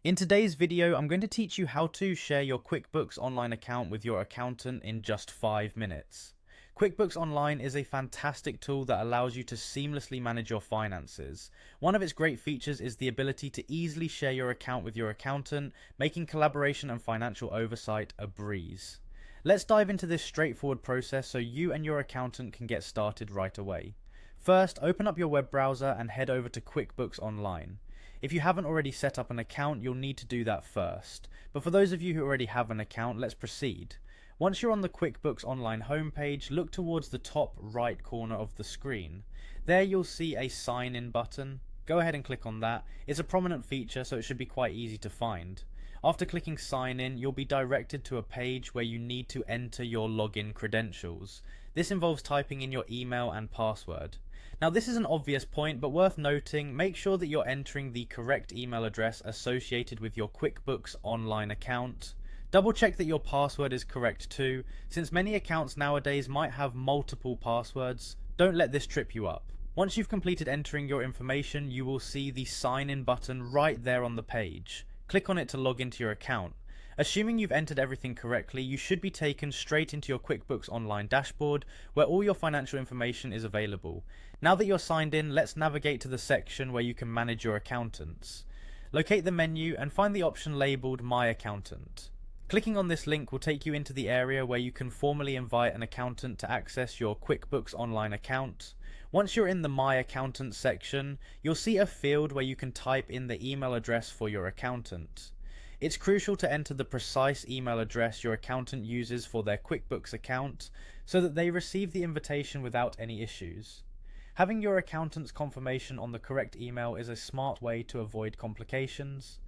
In today's video, I'm going to teach you how to share your QuickBooks Online account with your accountant in just 5 minutes. QuickBooks Online is a fantastic tool that allows you to seamlessly manage your finances. One of its great features is the ability to easily share your account with your accountant, making collaboration and financial oversight a breeze. Let's dive into this straightforward process so you and your accountant can get started right away. First, open up your web browser and head over to QuickBooks Online. If you haven't already set up an account, you'll need to do that first. But for those of you who already have an account, let's proceed. Once you're on the QuickBooks Online homepage, look towards the top right corner of the screen. There you'll see a sign in button. Go ahead and click on that. It's a prominent feature, so it should be quite easy to find. After clicking sign in, you'll be directed to a page where you need to enter your login credentials. This involves typing in your email and password. Now this is an obvious point, but worth noting, make sure that you're entering the correct email address associated with your QuickBooks Online account. Double check that your password is correct too, since many accounts nowadays might have multiple passwords. Don't let this trip you up. Once you've completed entering your information, you will see the sign in button right there on the page. Click on it to log into your account. Assuming you've entered everything correctly, you should be taken straight into your QuickBooks Online dashboard where all your financial information is available. Now that you're signed in, let's navigate to the section where you can manage your accountants. Locate the menu and find the option labelled My Accountant. Clicking on this link will take you into the area where you can formally invite an accountant to access your QuickBooks Online account. Once you're in the My Accountant section, you'll see a field where you can type in the email address for your accountant. It's crucial to enter the precise email address your accountant uses for their QuickBooks account so that they receive the invitation without any issues. Having your accountant's confirmation on the correct email is a smart way to avoid complications.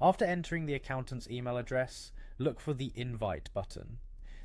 After entering the accountant's email address, look for the Invite button.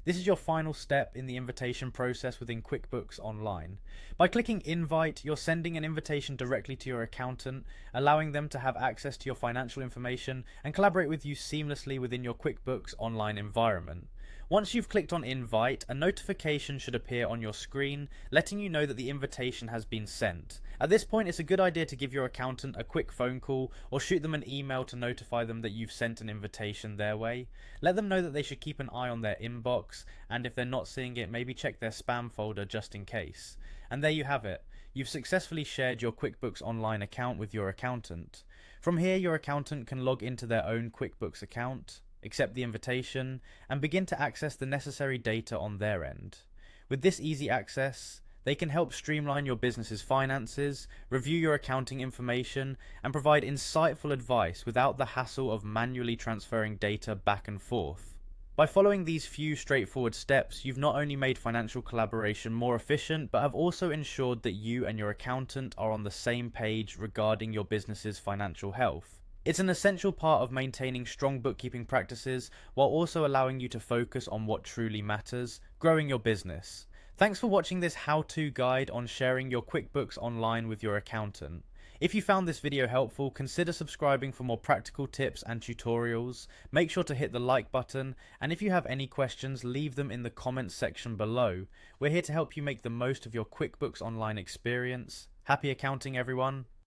This is your final step in the invitation process within QuickBooks Online. By clicking Invite, you're sending an invitation directly to your accountant, allowing them to have access to your financial information and collaborate with you seamlessly within your QuickBooks Online environment. Once you've clicked on Invite, a notification should appear on your screen, letting you know that the invitation has been sent. At this point, it's a good idea to give your accountant a quick phone call or shoot them an email to notify them that you've sent an invitation their way. Let them know that they should keep an eye on their inbox, and if they're not seeing it, maybe check their spam folder just in case. And there you have it. You've successfully shared your QuickBooks Online account with your accountant. From here, your accountant can log into their own QuickBooks account, accept the invitation, and begin to access the necessary data on their end. With this easy access, they can help streamline your business's finances, review your accounting information, and provide insightful advice without the hassle of manually transferring data back and forth. By following these few straightforward steps, you've not only made financial collaboration more efficient, but have also ensured that you and your accountant are on the same page regarding your business's financial health. It's an essential part of maintaining strong bookkeeping practices while also allowing you to focus on what truly matters, growing your business. Thanks for watching this how-to guide on sharing your QuickBooks Online with your accountant. If you found this video helpful, consider subscribing for more practical tips and tutorials. Make sure to hit the like button, and if you have any questions, leave them in the comments section below. We're here to help you make the most of your QuickBooks Online experience. Happy accounting, everyone!